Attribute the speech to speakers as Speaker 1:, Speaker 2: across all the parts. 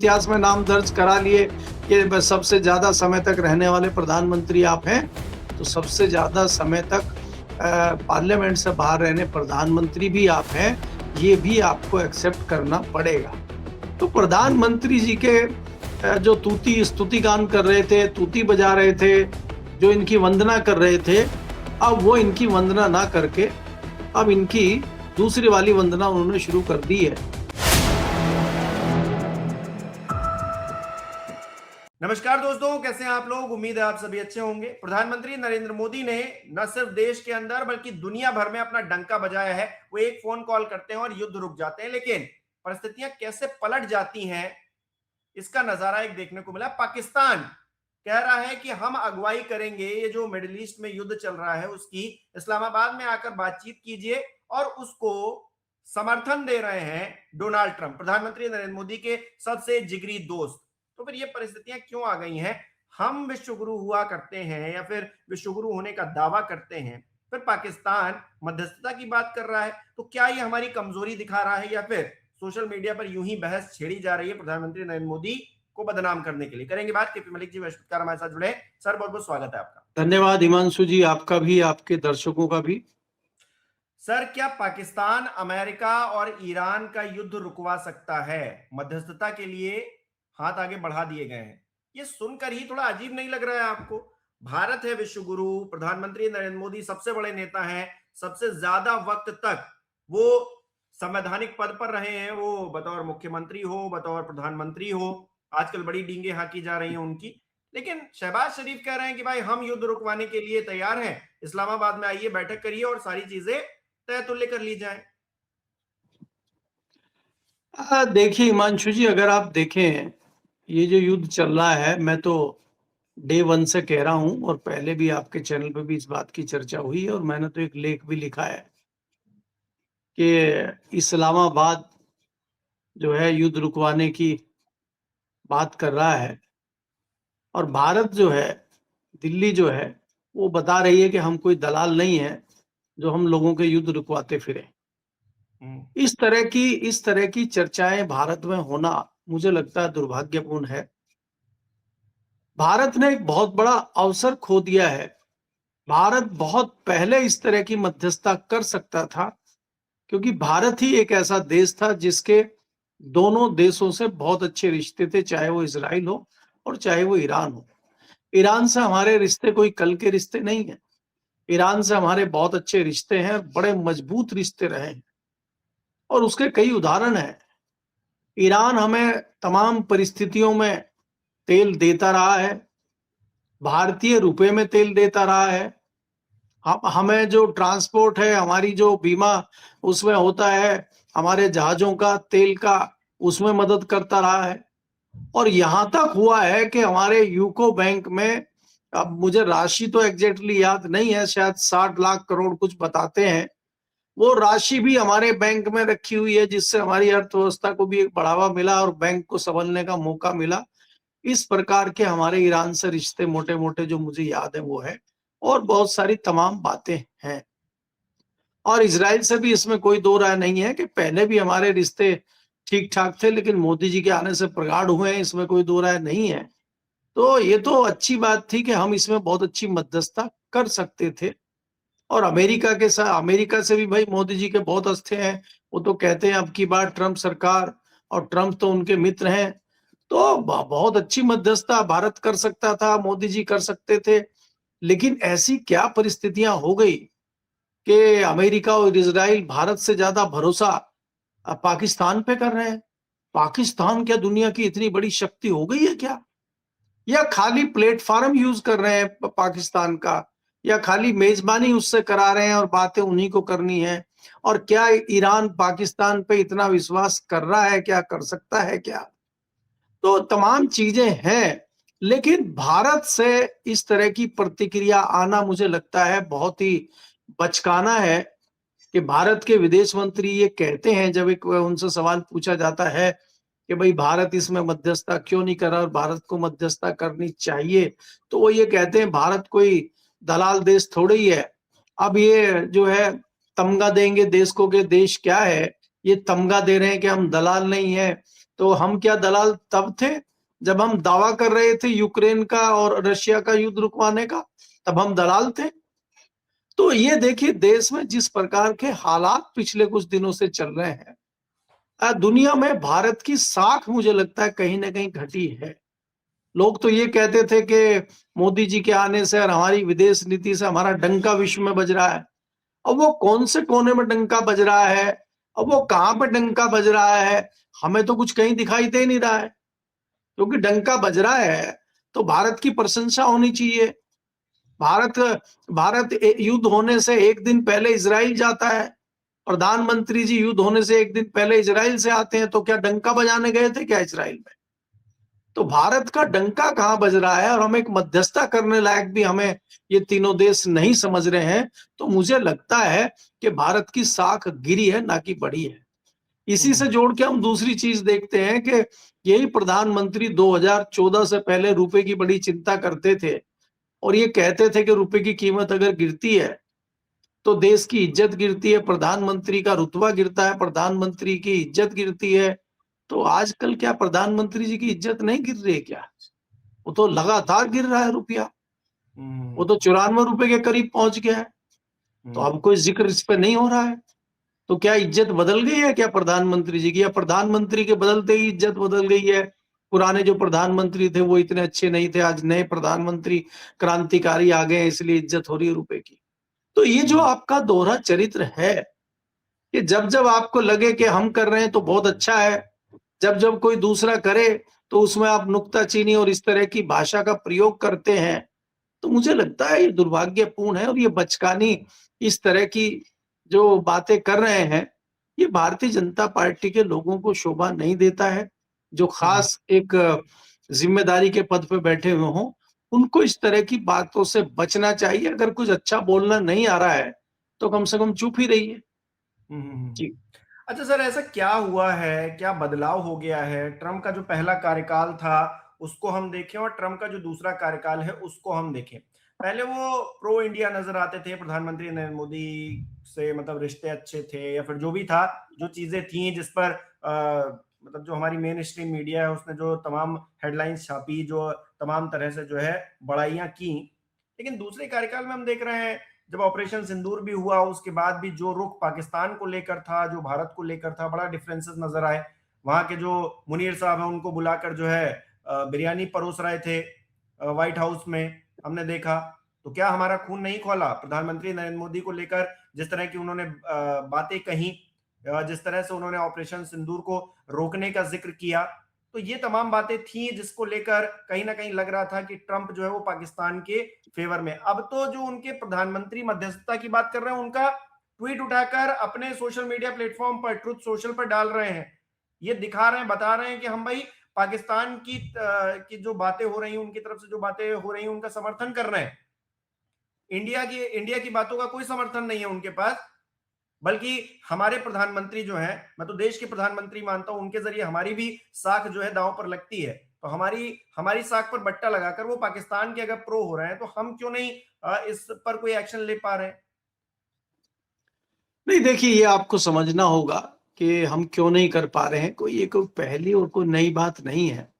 Speaker 1: इतिहास में नाम दर्ज करा लिए कि सबसे ज्यादा समय तक रहने वाले प्रधानमंत्री आप हैं, तो सबसे ज्यादा समय तक पार्लियामेंट से बाहर रहने प्रधानमंत्री भी आप हैं, ये भी आपको एक्सेप्ट करना पड़ेगा। तो प्रधानमंत्री जी के जो स्तुति गान कर रहे थे, तूती बजा रहे थे, जो इनकी वंदना कर रहे थे, अब वो इनकी वंदना ना करके अब इनकी दूसरी वाली वंदना उन्होंने शुरू कर दी है।
Speaker 2: नमस्कार दोस्तों, कैसे हैं आप लोग? उम्मीद है आप सभी अच्छे होंगे। प्रधानमंत्री नरेंद्र मोदी ने न सिर्फ देश के अंदर बल्कि दुनिया भर में अपना डंका बजाया है। वो एक फोन कॉल करते हैं और युद्ध रुक जाते हैं, लेकिन परिस्थितियां कैसे पलट जाती हैं इसका नजारा एक देखने को मिला। पाकिस्तान कह रहा है कि हम अगुवाई करेंगे, ये जो मिडिल ईस्ट में युद्ध चल रहा है उसकी, इस्लामाबाद में आकर बातचीत कीजिए, और उसको समर्थन दे रहे हैं डोनाल्ड ट्रंप, प्रधानमंत्री नरेंद्र मोदी के सबसे जिगरी दोस्त। तो फिर ये परिस्थितियां क्यों आ गई हैं? हम विश्वगुरु हुआ करते हैं या फिर विश्वगुरु होने का दावा करते हैं, फिर पाकिस्तान मध्यस्थता की बात कर रहा है, तो क्या ये हमारी कमजोरी दिखा रहा है या फिर सोशल मीडिया पर यूं ही बहस छेड़ी जा रही है प्रधानमंत्री नरेंद्र मोदी को बदनाम करने के लिए? करेंगे बात। केपी मलिक जी वैश्विककार हमारे साथ जुड़े। सर बहुत बहुत स्वागत है आपका।
Speaker 1: धन्यवाद हिमांशु जी, आपका भी, आपके दर्शकों का भी।
Speaker 2: सर, क्या पाकिस्तान अमेरिका और ईरान का युद्ध रुकवा सकता है? मध्यस्थता के लिए हाथ आगे बढ़ा दिए गए हैं। ये सुनकर ही थोड़ा अजीब नहीं लग रहा है आपको? भारत है विश्वगुरु, प्रधानमंत्री नरेंद्र मोदी सबसे बड़े नेता हैं, सबसे ज्यादा वक्त तक वो संवैधानिक पद पर रहे हैं, वो बतौर मुख्यमंत्री हो, बतौर प्रधानमंत्री हो, आजकल बड़ी डींगे हाँकी जा रही हैं उनकी। लेकिन शहबाज शरीफ कह रहे हैं कि भाई हम युद्ध रुकवाने के लिए तैयार हैं, इस्लामाबाद में आइए, बैठक करिए और सारी चीजें तय तुल्य कर ली जाए।
Speaker 1: देखिए हिमांशु जी, अगर आप देखें ये जो युद्ध चल रहा है, मैं तो डे वन से कह रहा हूं, और पहले भी आपके चैनल पे भी इस बात की चर्चा हुई है, और मैंने तो एक लेख भी लिखा है कि इस्लामाबाद जो है युद्ध रुकवाने की बात कर रहा है, और भारत जो है, दिल्ली जो है, वो बता रही है कि हम कोई दलाल नहीं है जो हम लोगों के युद्ध रुकवाते फिरे। इस तरह की चर्चाएं भारत में होना मुझे लगता है दुर्भाग्यपूर्ण है। भारत ने एक बहुत बड़ा अवसर खो दिया है। भारत बहुत पहले इस तरह की मध्यस्थता कर सकता था, क्योंकि भारत ही एक ऐसा देश था जिसके दोनों देशों से बहुत अच्छे रिश्ते थे, चाहे वो इजराइल हो और चाहे वो ईरान हो। ईरान से हमारे रिश्ते कोई कल के रिश्ते नहीं है। ईरान से हमारे बहुत अच्छे रिश्ते हैं, बड़े मजबूत रिश्ते रहे हैं, और उसके कई उदाहरण हैं। ईरान हमें तमाम परिस्थितियों में तेल देता रहा है, भारतीय रुपए में तेल देता रहा है। हमें जो ट्रांसपोर्ट है, हमारी जो बीमा उसमें होता है, हमारे जहाजों का, तेल का, उसमें मदद करता रहा है। और यहां तक हुआ है कि हमारे यूको बैंक में, अब मुझे राशि तो एग्जैक्टली याद नहीं है, शायद 60 लाख करोड़ कुछ बताते हैं, वो राशि भी हमारे बैंक में रखी हुई है, जिससे हमारी अर्थव्यवस्था को भी एक बढ़ावा मिला और बैंक को संभलने का मौका मिला। इस प्रकार के हमारे ईरान से रिश्ते मोटे मोटे जो मुझे याद है वो है, और बहुत सारी तमाम बातें हैं। और इजराइल से भी इसमें कोई दो राय नहीं है कि पहले भी हमारे रिश्ते ठीक ठाक थे, लेकिन मोदी जी के आने से प्रगाढ़ हुए हैं, इसमें कोई दो राय नहीं है। तो ये तो अच्छी बात थी कि हम इसमें बहुत अच्छी मध्यस्थता कर सकते थे। और अमेरिका से भी भाई मोदी जी के बहुत अस्थे हैं। वो तो कहते हैं अब की बार ट्रंप सरकार, और ट्रंप तो उनके मित्र हैं, तो बहुत अच्छी मध्यस्थता भारत कर सकता था, मोदी जी कर सकते थे। लेकिन ऐसी क्या परिस्थितियां हो गई कि अमेरिका और इजराइल भारत से ज्यादा भरोसा पाकिस्तान पे कर रहे हैं। पाकिस्तान क्या दुनिया की इतनी बड़ी शक्ति हो गई है क्या? या खाली प्लेटफॉर्म यूज कर रहे हैं पाकिस्तान का, या खाली मेजबानी उससे करा रहे हैं और बातें उन्हीं को करनी है? और क्या ईरान पाकिस्तान पे इतना विश्वास कर रहा है क्या, कर सकता है क्या? तो तमाम चीजें हैं, लेकिन भारत से इस तरह की प्रतिक्रिया आना मुझे लगता है बहुत ही बचकाना है। कि भारत के विदेश मंत्री ये कहते हैं, जब एक उनसे सवाल पूछा जाता है कि भाई भारत इसमें मध्यस्थता क्यों नहीं कर रहा और भारत को मध्यस्थता करनी चाहिए, तो वो ये कहते हैं भारत कोई दलाल देश थोड़ी ही है। अब ये जो है तमगा देंगे देश को कि देश क्या है, ये तमगा दे रहे हैं कि हम दलाल नहीं है, तो हम क्या दलाल तब थे जब हम दावा कर रहे थे यूक्रेन का और रशिया का युद्ध रुकवाने का? तब हम दलाल थे। तो ये देखिए देश में जिस प्रकार के हालात पिछले कुछ दिनों से चल रहे हैं, दुनिया में भारत की साख मुझे लगता है कहीं ना कहीं घटी है। लोग तो ये कहते थे कि मोदी जी के आने से और हमारी विदेश नीति से हमारा डंका विश्व में बज रहा है। अब वो कौन से कोने में डंका बज रहा है, अब वो कहाँ पे डंका बज रहा है, हमें तो कुछ कहीं दिखाई दे नहीं रहा है। क्योंकि डंका बज रहा है तो भारत की प्रशंसा होनी चाहिए। भारत भारत युद्ध होने से एक दिन पहले इजराइल जाता है, प्रधानमंत्री जी युद्ध होने से एक दिन पहले इजराइल से आते हैं, तो क्या डंका बजाने गए थे क्या इजराइल में? तो भारत का डंका कहाँ बज रहा है, और हम एक मध्यस्थता करने लायक भी हमें ये तीनों देश नहीं समझ रहे हैं। तो मुझे लगता है कि भारत की साख गिरी है, ना कि बढ़ी है। इसी से जोड़ के हम दूसरी चीज देखते हैं कि यही प्रधानमंत्री 2014 से पहले रुपए की बड़ी चिंता करते थे और ये कहते थे कि रुपए की कीमत अगर गिरती है तो देश की इज्जत गिरती है, प्रधानमंत्री का रुतबा गिरता है, प्रधानमंत्री की इज्जत गिरती है। तो आजकल क्या प्रधानमंत्री जी की इज्जत नहीं गिर रही है क्या? वो तो लगातार गिर रहा है रुपया, वो तो 94 रुपए के करीब पहुंच गया है। तो अब कोई जिक्र इस पे नहीं हो रहा है। तो क्या इज्जत बदल गई है क्या प्रधानमंत्री जी की, या प्रधानमंत्री के बदलते ही इज्जत बदल गई है? पुराने जो प्रधानमंत्री थे वो इतने अच्छे नहीं थे, आज नए प्रधानमंत्री क्रांतिकारी आ गए इसलिए इज्जत हो रही है रुपए की। तो ये जो आपका दोहरा चरित्र है कि जब जब आपको लगे कि हम कर रहे हैं तो बहुत अच्छा है, जब जब कोई दूसरा करे तो उसमें आप नुक्ताचीनी और इस तरह की भाषा का प्रयोग करते हैं, तो मुझे लगता है ये दुर्भाग्यपूर्ण है। और ये बचकानी इस तरह की जो बातें कर रहे हैं, ये भारतीय जनता पार्टी के लोगों को शोभा नहीं देता है। जो खास एक जिम्मेदारी के पद पे बैठे हुए हों, उनको इस तरह की बातों से बचना चाहिए। अगर कुछ अच्छा बोलना नहीं आ रहा है तो कम से कम चुप ही रहिए। जी।
Speaker 2: अच्छा सर, ऐसा क्या हुआ है, क्या बदलाव हो गया है? ट्रंप का जो पहला कार्यकाल था उसको हम देखें और ट्रंप का जो दूसरा कार्यकाल है उसको हम देखें। पहले वो प्रो इंडिया नजर आते थे, प्रधानमंत्री नरेंद्र मोदी से मतलब रिश्ते अच्छे थे, या फिर जो भी था, जो चीजें थी जिस पर मतलब जो हमारी मेन स्ट्रीम मीडिया है उसने जो तमाम हेडलाइंस छापी, जो तमाम तरह से जो है बड़ाइयां की। लेकिन दूसरे कार्यकाल में हम देख रहे हैं, जब ऑपरेशन सिंदूर भी हुआ उसके बाद भी जो रुख पाकिस्तान को लेकर था, जो भारत को लेकर था, बड़ा डिफरेंसेस नजर आए। वहां के जो मुनीर साहब हैं उनको बुलाकर जो है बिरयानी परोस रहे थे व्हाइट हाउस में, हमने देखा। तो क्या हमारा खून नहीं खौला प्रधानमंत्री नरेंद्र मोदी को लेकर? जिस तरह की उन्होंने बातें कही, जिस तरह से उन्होंने ऑपरेशन सिंदूर को रोकने का जिक्र किया, तो ये तमाम बातें थी जिसको लेकर कहीं ना कहीं लग रहा था कि ट्रंप जो है वो पाकिस्तान के फेवर में। अब तो जो उनके प्रधानमंत्री मध्यस्थता की बात कर रहे हैं, उनका ट्वीट उठाकर अपने सोशल मीडिया प्लेटफॉर्म पर, ट्रुथ सोशल पर डाल रहे हैं। ये दिखा रहे हैं, बता रहे हैं कि हम भाई पाकिस्तान की जो बातें हो रही हैं, उनकी तरफ से जो बातें हो रही हैं उनका समर्थन कर रहे हैं। इंडिया की बातों का कोई समर्थन नहीं है उनके पास। बल्कि हमारे प्रधानमंत्री जो हैं, मैं तो देश के प्रधानमंत्री मानता हूं, उनके जरिए हमारी भी साख जो है दांव पर लगती है। तो हमारी साख पर बट्टा लगाकर वो पाकिस्तान के अगर प्रो हो रहे हैं, तो हम क्यों नहीं इस पर कोई एक्शन ले पा रहे हैं?
Speaker 1: नहीं, देखिए ये आपको समझना होगा कि हम क्यों नहीं कर पा रहे हैं। कोई पहली और कोई नई बात नहीं है।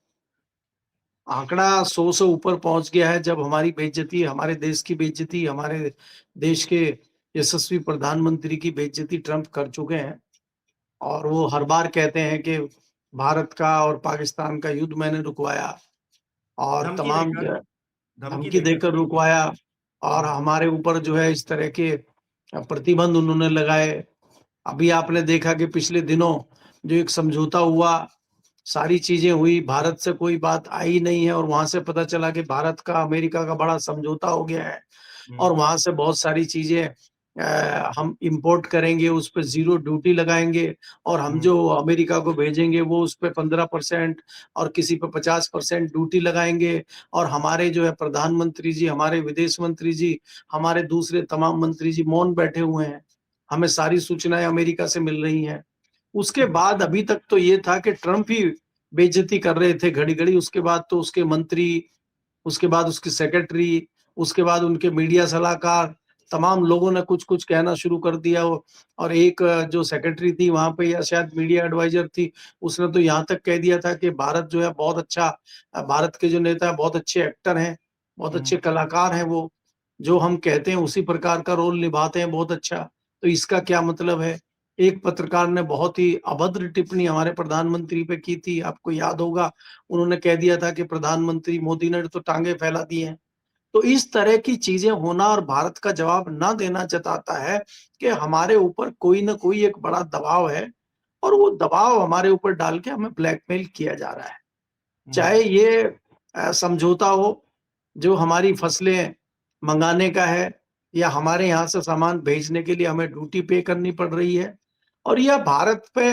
Speaker 1: आंकड़ा 100 से ऊपर पहुंच गया है। जब हमारी बेइज्जती, हमारे देश की बेइज्जती, हमारे देश के यशस्वी प्रधानमंत्री की बेइज्जती ट्रंप कर चुके हैं, और वो हर बार कहते हैं कि भारत का और पाकिस्तान का युद्ध मैंने रुकवाया, और
Speaker 2: धमकी
Speaker 1: तमाम
Speaker 2: देकर धमकी
Speaker 1: धमकी
Speaker 2: देकर।
Speaker 1: देकर रुकवाया, और हमारे ऊपर जो है इस तरह के प्रतिबंध उन्होंने लगाए। अभी आपने देखा कि पिछले दिनों जो एक समझौता हुआ, सारी चीजें हुई, भारत से कोई बात आई नहीं है, और वहां से पता चला कि भारत का अमेरिका का बड़ा समझौता हो गया है, और वहां से बहुत सारी चीजें हम इंपोर्ट करेंगे, उस पर जीरो ड्यूटी लगाएंगे, और हम जो अमेरिका को भेजेंगे वो उस पर 15% और किसी पर 50% ड्यूटी लगाएंगे। और हमारे जो है प्रधानमंत्री जी, हमारे विदेश मंत्री जी, हमारे दूसरे तमाम मंत्री जी मौन बैठे हुए हैं। हमें सारी सूचनाएं अमेरिका से मिल रही हैं। उसके बाद अभी तक तो ये था कि ट्रंप ही बेइज्जती कर रहे थे घड़ी घड़ी। उसके बाद तो उसके मंत्री, उसके बाद उसके सेक्रेटरी, उसके बाद उनके मीडिया सलाहकार, तमाम लोगों ने कुछ कुछ कहना शुरू कर दिया। और एक जो सेक्रेटरी थी वहां पे, या शायद मीडिया एडवाइजर थी, उसने तो यहाँ तक कह दिया था कि भारत जो है बहुत अच्छा, भारत के जो नेता है बहुत अच्छे एक्टर हैं, बहुत अच्छे कलाकार हैं, वो जो हम कहते हैं उसी प्रकार का रोल निभाते हैं बहुत अच्छा। तो इसका क्या मतलब है? एक पत्रकार ने बहुत ही अभद्र टिप्पणी हमारे प्रधानमंत्री पे की थी, आपको याद होगा। उन्होंने कह दिया था कि प्रधानमंत्री मोदी ने तो टांगे फैला दी हैं। तो इस तरह की चीजें होना और भारत का जवाब ना देना जताता है कि हमारे ऊपर कोई ना कोई एक बड़ा दबाव है, और वो दबाव हमारे ऊपर डाल के हमें ब्लैकमेल किया जा रहा है। चाहे ये समझौता हो जो हमारी फसलें मंगाने का है, या हमारे यहाँ से सामान भेजने के लिए हमें ड्यूटी पे करनी पड़ रही है, और या भारत पे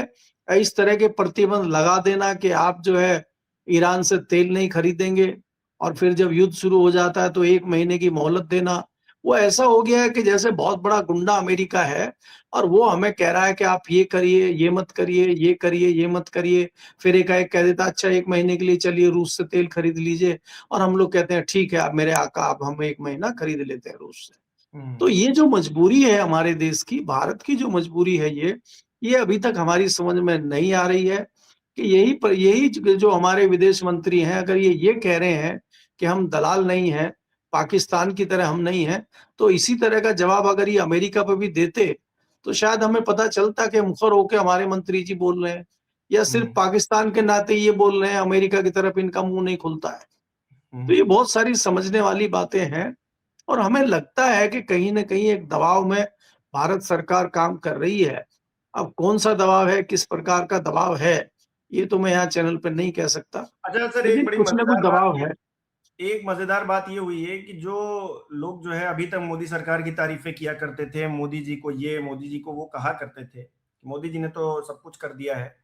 Speaker 1: इस तरह के प्रतिबंध लगा देना कि आप जो है ईरान से तेल नहीं खरीदेंगे, और फिर जब युद्ध शुरू हो जाता है तो 1 महीने की मोहलत देना। वो ऐसा हो गया है कि जैसे बहुत बड़ा गुंडा अमेरिका है, और वो हमें कह रहा है कि आप ये करिए, ये मत करिए, ये करिए, ये मत करिए। फिर एकाएक कह देता अच्छा 1 महीने के लिए चलिए रूस से तेल खरीद लीजिए, और हम लोग कहते हैं ठीक है आप मेरे आका, आप हम 1 महीना खरीद लेते हैं रूस से। तो ये जो मजबूरी है हमारे देश की, भारत की जो मजबूरी है, ये अभी तक हमारी समझ में नहीं आ रही है कि यही जो हमारे विदेश मंत्री हैं, अगर ये कह रहे हैं कि हम दलाल नहीं हैं, पाकिस्तान की तरह हम नहीं हैं, तो इसी तरह का जवाब अगर ये अमेरिका पे भी देते, तो शायद हमें पता चलता कि मुखर होके हमारे मंत्री जी बोल रहे हैं, या सिर्फ पाकिस्तान के नाते ये बोल रहे हैं, अमेरिका की तरफ इनका मुंह नहीं खुलता है। तो ये बहुत सारी समझने वाली बातें हैं, और हमें लगता है कि कहीं न कहीं एक दबाव में भारत सरकार काम कर रही है। अब कौन-सा दबाव है, किस प्रकार का दबाव है, ये तो मैं यहाँ चैनल पे नहीं कह सकता,
Speaker 2: अच्छा सर, एक
Speaker 1: लेकिन
Speaker 2: बड़ी
Speaker 1: कुछ न कुछ
Speaker 2: मजेदार बात
Speaker 1: दबाव
Speaker 2: ये
Speaker 1: है।
Speaker 2: एक मजेदार बात ये हुई है कि जो लोग जो है अभी तक मोदी सरकार की तारीफें किया करते थे, मोदी जी को ये, मोदी जी को वो कहा करते थे, मोदी जी ने तो सब कुछ कर दिया है,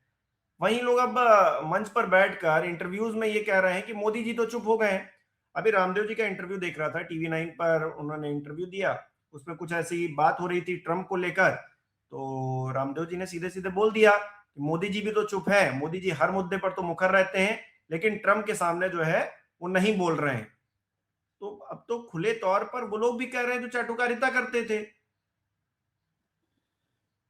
Speaker 2: वहीं लोग अब मंच पर बैठकर इंटरव्यूज में ये कह रहे हैं कि मोदी जी तो चुप हो गए हैं। अभी रामदेव जी का इंटरव्यू देख रहा था, टीवी 9 पर उन्होंने इंटरव्यू दिया, उसमें कुछ ऐसी बात हो रही थी ट्रंप को लेकर, तो रामदेव जी ने सीधे सीधे बोल दिया कि मोदी जी भी तो चुप है, मोदी जी हर मुद्दे पर तो मुखर रहते हैं, लेकिन ट्रंप के सामने जो है वो नहीं बोल रहे हैं। तो अब तो खुले तौर पर वो लोग भी कह रहे हैं जो चाटुकारिता करते थे।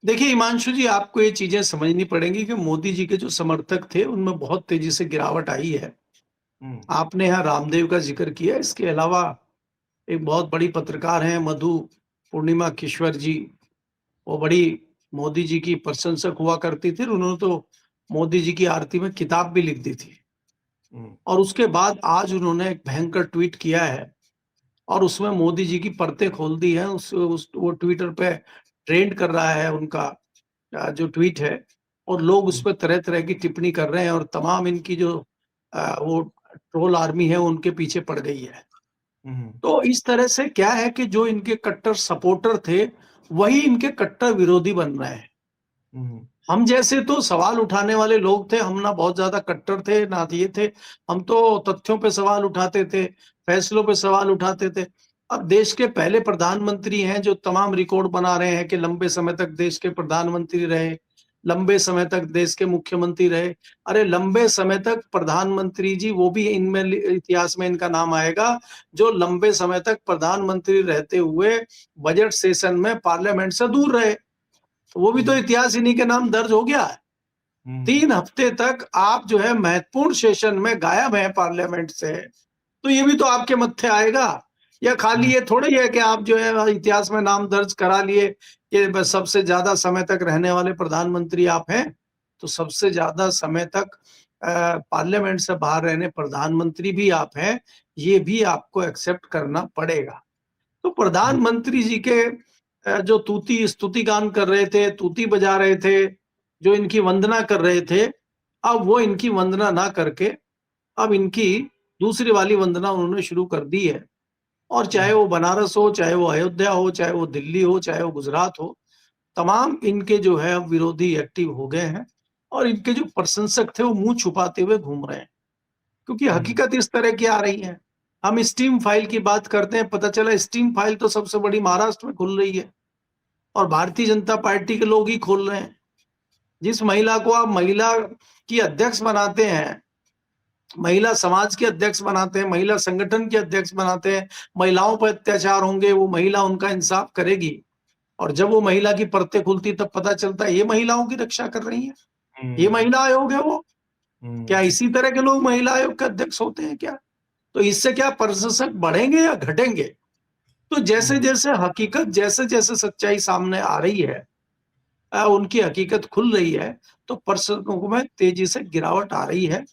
Speaker 1: देखिए हिमांशु जी, आपको ये चीजें समझनी पड़ेंगी कि मोदी जी के जो समर्थक थे उनमें बहुत तेजी से गिरावट आई है।
Speaker 2: हम्म।
Speaker 1: आपने यहाँ रामदेव का जिक्र किया, इसके अलावा एक बहुत बड़ी पत्रकार हैं मधु पूर्णिमा किश्वर जी, वो बड़ी मोदी जी की प्रशंसक हुआ करती थी, उन्होंने तो मोदी जी की आरती में किताब भी लिख दी थी।
Speaker 2: हम्म।
Speaker 1: और उसके बाद आज उन्होंने एक भयंकर ट्वीट किया है, और उसमें मोदी जी की परतें खोल दी हैं। वो ट्विटर पे ट्रेंड कर रहा है उनका जो ट्वीट है, और लोग उस
Speaker 2: हम्म।
Speaker 1: पर तरह तरह की टिप्पणी कर रहे हैं, और तमाम इनकी जो वो ट्रोल आर्मी है उनके पीछे पड़ गई है।
Speaker 2: हम्म।
Speaker 1: तो इस तरह से क्या है कि जो इनके कट्टर सपोर्टर थे वही इनके कट्टर विरोधी बन रहे हैं।
Speaker 2: हम्म।
Speaker 1: हम जैसे तो सवाल उठाने वाले लोग थे, हम ना बहुत ज्यादा कट्टर थे ना ये थे, हम तो तथ्यों पे सवाल उठाते थे, फैसलों पे सवाल उठाते थे। अब देश के पहले प्रधानमंत्री हैं जो तमाम रिकॉर्ड बना रहे हैं कि लंबे समय तक देश के प्रधानमंत्री रहे, लंबे समय तक देश के मुख्यमंत्री रहे। अरे लंबे समय तक प्रधानमंत्री जी, वो भी इनमें इतिहास में इनका नाम आएगा, जो लंबे समय तक प्रधानमंत्री रहते हुए बजट सेशन में पार्लियामेंट से दूर रहे, वो भी तो इतिहास इन्हीं के नाम दर्ज हो गया है। 3 हफ्ते तक आप जो है महत्वपूर्ण सेशन में गायब है पार्लियामेंट से, तो ये भी तो आपके मत्थे आएगा। या खाली ये थोड़ा ही है कि आप जो है इतिहास में नाम दर्ज करा लिए कि बस सबसे ज्यादा समय तक रहने वाले प्रधानमंत्री आप हैं, तो सबसे ज्यादा समय तक पार्लियामेंट से बाहर रहने प्रधानमंत्री भी आप हैं, ये भी आपको एक्सेप्ट करना पड़ेगा। तो प्रधानमंत्री जी के जो तूती स्तुति गान कर रहे थे, तूती बजा रहे थे, जो इनकी वंदना कर रहे थे, अब वो इनकी वंदना ना करके अब इनकी दूसरी वाली वंदना उन्होंने शुरू कर दी है। और चाहे वो बनारस हो, चाहे वो अयोध्या हो, चाहे वो दिल्ली हो, चाहे वो गुजरात हो, तमाम इनके जो है अब विरोधी एक्टिव हो गए हैं, और इनके जो प्रशंसक थे वो मुंह छुपाते हुए घूम रहे हैं, क्योंकि हकीकत इस तरह की आ रही है। हम स्टीम फाइल की बात करते हैं, पता चला स्टीम फाइल तो सबसे बड़ी महाराष्ट्र में खुल रही है, और भारतीय जनता पार्टी के लोग ही खोल रहे हैं। जिस महिला को आप महिला की अध्यक्ष बनाते हैं, महिला समाज के अध्यक्ष बनाते हैं, महिला संगठन के अध्यक्ष बनाते हैं, महिलाओं पर अत्याचार होंगे, वो महिला उनका इंसाफ करेगी। और जब वो महिला की परतें खुलती तब पता चलता है ये महिलाओं की रक्षा कर रही है, ये महिला आयोग है वो। क्या इसी तरह के लोग महिला आयोग के अध्यक्ष होते हैं क्या? तो इससे क्या प्रशंसक बढ़ेंगे या घटेंगे? तो जैसे जैसे हकीकत, जैसे जैसे सच्चाई सामने आ रही है, उनकी हकीकत खुल रही है, तो प्रशंसकों में तेजी से गिरावट आ रही है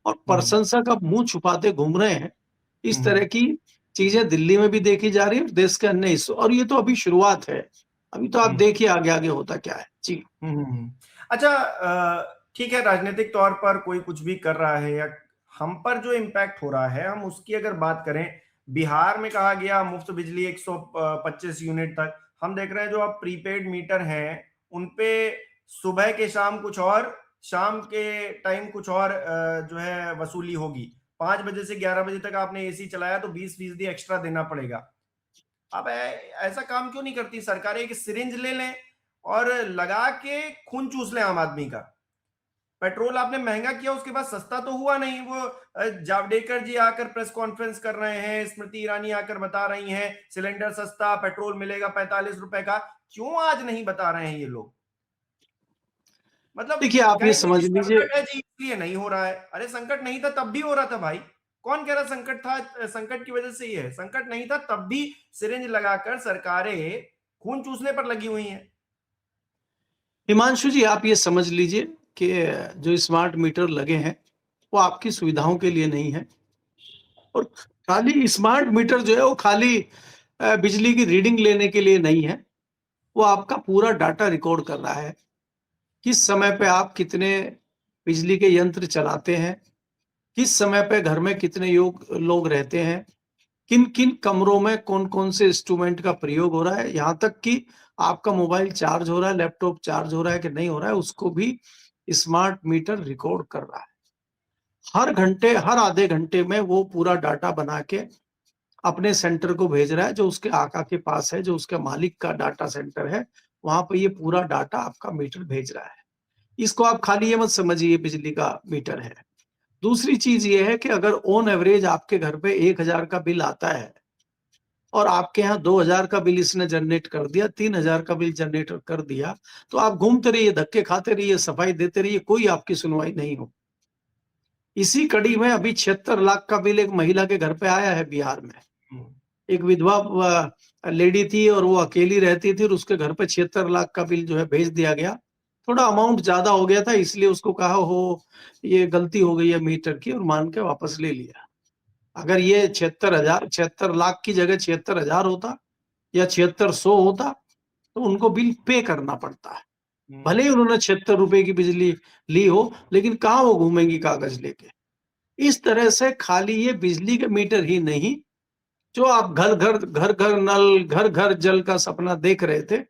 Speaker 1: और प्रशंसक अब मुंह छुपाते घूम रहे हैं। इस तरह की चीजें दिल्ली में भी देखी जा रही है, देश के अन्य हिस्सों, और ये तो अभी शुरुआत है। अभी तो आप देखिए आगे आगे होता क्या है। जी।
Speaker 2: अच्छा, ठीक है, राजनीतिक तौर पर कोई कुछ भी कर रहा है, या हम पर जो इम्पैक्ट हो रहा है, हम उसकी अगर बात करें, बिहार में कहा गया मुफ्त बिजली 125 यूनिट तक। हम देख रहे हैं जो अब प्रीपेड मीटर हैं उनपे सुबह के शाम कुछ और, शाम के टाइम कुछ और जो है वसूली होगी। 5 बजे से 11 बजे तक आपने एसी चलाया तो 20% एक्स्ट्रा देना पड़ेगा। अब ऐसा काम क्यों नहीं करती सरकार? एक सिरिंज ले लें और लगा के खून चूस लें आम आदमी का। पेट्रोल आपने महंगा किया, उसके बाद सस्ता तो हुआ नहीं। वो जावड़ेकर जी आकर प्रेस कॉन्फ्रेंस कर रहे हैं, स्मृति ईरानी आकर बता रही हैं सिलेंडर सस्ता, पेट्रोल मिलेगा 45 रुपए का। क्यों आज नहीं बता रहे हैं ये लोग? मतलब
Speaker 1: देखिए, आप ये
Speaker 2: कहेंगे
Speaker 1: समझ
Speaker 2: कि
Speaker 1: लीजिए,
Speaker 2: संकट है जी इसलिए नहीं हो रहा है। अरे संकट नहीं था तब भी हो रहा था भाई। कौन कह रहा संकट था, संकट की वजह से ही है? संकट नहीं था तब भी सिरिंज लगाकर सरकारें खून चूसने पर लगी हुई हैं।
Speaker 1: हिमांशु जी, आप ये समझ लीजिए कि जो स्मार्ट मीटर लगे हैं वो आपकी सुविधाओं के लिए नहीं है, और खाली स्मार्ट मीटर जो है वो खाली बिजली की रीडिंग लेने के लिए नहीं है। वो आपका पूरा डाटा रिकॉर्ड कर रहा है, किस समय पे आप कितने बिजली के यंत्र चलाते हैं, किस समय पे घर में कितने लोग रहते हैं, किन किन कमरों में कौन कौन से इंस्ट्रूमेंट का प्रयोग हो रहा है, यहाँ तक कि आपका मोबाइल चार्ज हो रहा है, लैपटॉप चार्ज हो रहा है कि नहीं हो रहा है, उसको भी स्मार्ट मीटर रिकॉर्ड कर रहा है। हर घंटे, हर आधे घंटे में वो पूरा डाटा बना के अपने सेंटर को भेज रहा है, जो उसके आका के पास है, जो उसके मालिक का डाटा सेंटर है, वहां पर ये पूरा डाटा आपका मीटर भेज रहा है। इसको आप खाली ये मत समझिए बिजली का मीटर है। दूसरी चीज ये है कि अगर ऑन एवरेज आपके घर पे 1000 का बिल आता है और आपके यहाँ 2000 का बिल इसने जनरेट कर दिया, 3000 का बिल जनरेट कर दिया, तो आप घूमते रहिए, धक्के खाते रहिए, सफाई देते रहिए, कोई आपकी सुनवाई नहीं हो। इसी कड़ी में अभी 76 लाख का बिल एक महिला के घर पे आया है बिहार में। एक विधवा लेडी थी और वो अकेली रहती थी, और उसके घर पे 76 लाख का बिल जो है भेज दिया गया। थोड़ा अमाउंट ज्यादा हो गया था, इसलिए उसको कहा हो ये गलती हो गई है मीटर की, और मान के वापस ले लिया। अगर ये 76 लाख की जगह 76,000 होता या 7600 होता तो उनको बिल पे करना पड़ता है। भले ही उन्होंने 76 रुपए की बिजली ली हो, लेकिन कहाँ वो घूमेंगी कागज लेके। इस तरह से खाली ये बिजली के मीटर ही नहीं, जो आप घर घर नल, घर घर जल का सपना देख रहे थे,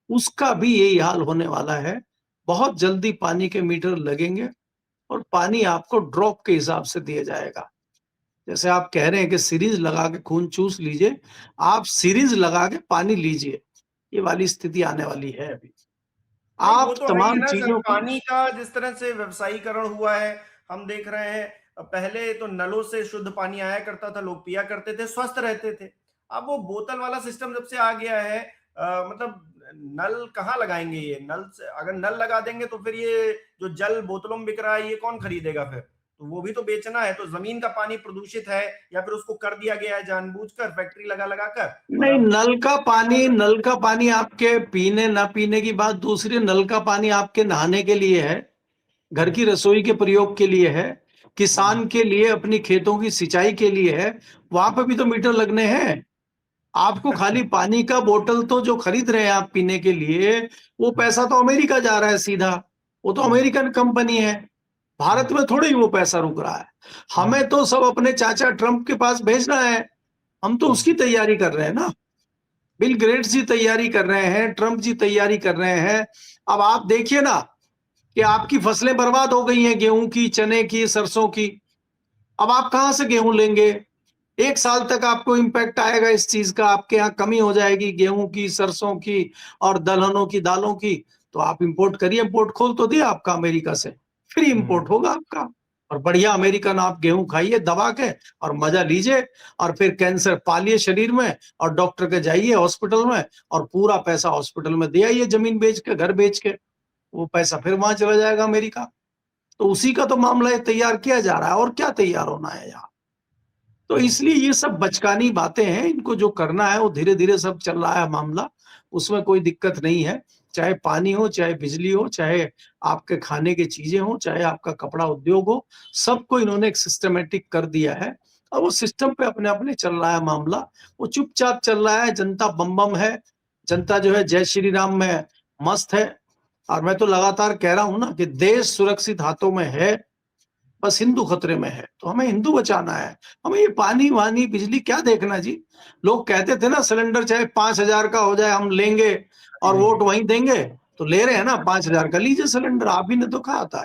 Speaker 1: उसका भी यही हाल होने वाला है। बहुत जल्दी पानी के मीटर लगेंगे और पानी आपको ड्रॉप के हिसाब से दिया जाएगा। जैसे आप कह रहे हैं कि सीरीज लगा के खून चूस लीजिए, आप सीरीज लगा के पानी लीजिए, ये वाली स्थिति आने वाली है अभी।
Speaker 2: नहीं, वो
Speaker 1: आप
Speaker 2: तो है ही
Speaker 1: तमाम
Speaker 2: ना सर।
Speaker 1: चीजों को,
Speaker 2: पानी का जिस तरह से व्यवसायीकरण हुआ है, हम देख रहे हैं। पहले तो नलों से शुद्ध पानी आया करता था, लोग पिया करते थे, स्वस्थ रहते थे। अब वो बोतल वाला सिस्टम जब से आ गया है, मतलब नल कहाँ लगाएंगे? ये नल से अगर नल लगा देंगे तो फिर ये जो जल बोतलों में बिक रहा है ये कौन खरीदेगा? फिर तो वो भी तो बेचना है। तो जमीन का पानी प्रदूषित है, या फिर उसको कर दिया गया है जानबूझकर, फैक्ट्री लगा लगा कर। और
Speaker 1: नहीं,
Speaker 2: अब
Speaker 1: नल का पानी आपके पीने ना पीने की बात दूसरी, नल का पानी आपके नहाने के लिए है, घर की रसोई के प्रयोग के लिए है, किसान के लिए अपनी खेतों की सिंचाई के लिए है। वहां पे भी तो मीटर लगने हैं। आपको खाली पानी का बोतल तो जो खरीद रहे हैं आप पीने के लिए, वो पैसा तो अमेरिका जा रहा है सीधा। वो तो अमेरिकन कंपनी है, भारत में थोड़ी वो पैसा रुक रहा है। हमें तो सब अपने चाचा ट्रंप के पास भेजना है, हम तो उसकी तैयारी कर रहे हैं ना। बिल गेट्स जी तैयारी कर रहे हैं, ट्रंप जी तैयारी कर रहे हैं। अब आप देखिए ना कि आपकी फसलें बर्बाद हो गई हैं, गेहूं की, चने की, सरसों की। अब आप कहां से गेहूं लेंगे? 1 साल तक आपको इम्पैक्ट आएगा इस चीज का, आपके यहाँ कमी हो जाएगी गेहूं की, सरसों की और दलहनों की, दालों की। तो आप इंपोर्ट करिए, इंपोर्ट खोल तो दिया आपका अमेरिका से, फ्री इंपोर्ट होगा आपका। और बढ़िया अमेरिकन आप गेहूं खाइए दबा के और मजा लीजिए, और फिर कैंसर पालिए शरीर में, और डॉक्टर के जाइए हॉस्पिटल में, और पूरा पैसा हॉस्पिटल में दे आइए, जमीन बेच के, घर बेच के, वो पैसा फिर वहां चला जाएगा अमेरिका। तो उसी का तो मामला ये तैयार किया जा रहा है, और क्या तैयार होना है यहाँ। तो इसलिए ये सब बचकानी बातें हैं, इनको जो करना है वो धीरे धीरे सब चल रहा है मामला, उसमें कोई दिक्कत नहीं है। चाहे पानी हो, चाहे बिजली हो, चाहे आपके खाने की चीजें हो, चाहे आपका कपड़ा उद्योग हो, सबको इन्होंने एक सिस्टमेटिक कर दिया है, और वो सिस्टम पे अपने अपने चल रहा है मामला। वो चुपचाप चल रहा है, जनता बम बम है, जनता जो है जय श्री राम में मस्त है। और मैं तो लगातार कह रहा हूं ना कि देश सुरक्षित हाथों में है, बस हिंदू खतरे में है, तो हमें हिंदू बचाना है। हमें ये पानी वानी बिजली क्या देखना जी। लोग कहते थे ना सिलेंडर चाहे 5,000 का हो जाए हम लेंगे और वोट वहीं देंगे, तो ले रहे हैं ना, 5,000 का लीजिए सिलेंडर, आप ही ने तो कहा था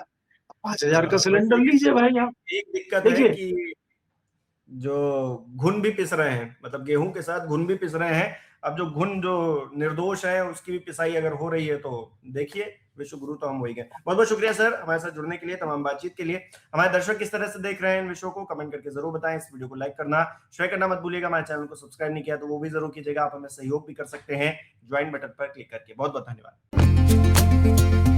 Speaker 1: 5,000 का सिलेंडर
Speaker 2: वैसे
Speaker 1: लीजिए भाई आप।
Speaker 2: एक दिक्कत है
Speaker 1: देखिए
Speaker 2: कि जो घुन भी पिस रहे हैं, मतलब गेहूं के साथ घुन भी पिस रहे हैं। अब जो घुन जो निर्दोष है उसकी भी पिसाई अगर हो रही है तो देखिए, विश्व गुरु तो हम वही गए। बहुत बहुत शुक्रिया सर हमारे साथ जुड़ने के लिए, तमाम बातचीत के लिए। हमारे दर्शक किस तरह से देख रहे हैं इन विषयों को कमेंट करके जरूर बताएं। इस वीडियो को लाइक करना, शेयर करना मत भूलिएगा। हमारे चैनल को सब्सक्राइब नहीं किया तो वो भी जरूर कीजिएगा। आप हमें सहयोग भी कर सकते हैं ज्वाइन बटन पर क्लिक करके। बहुत बहुत धन्यवाद।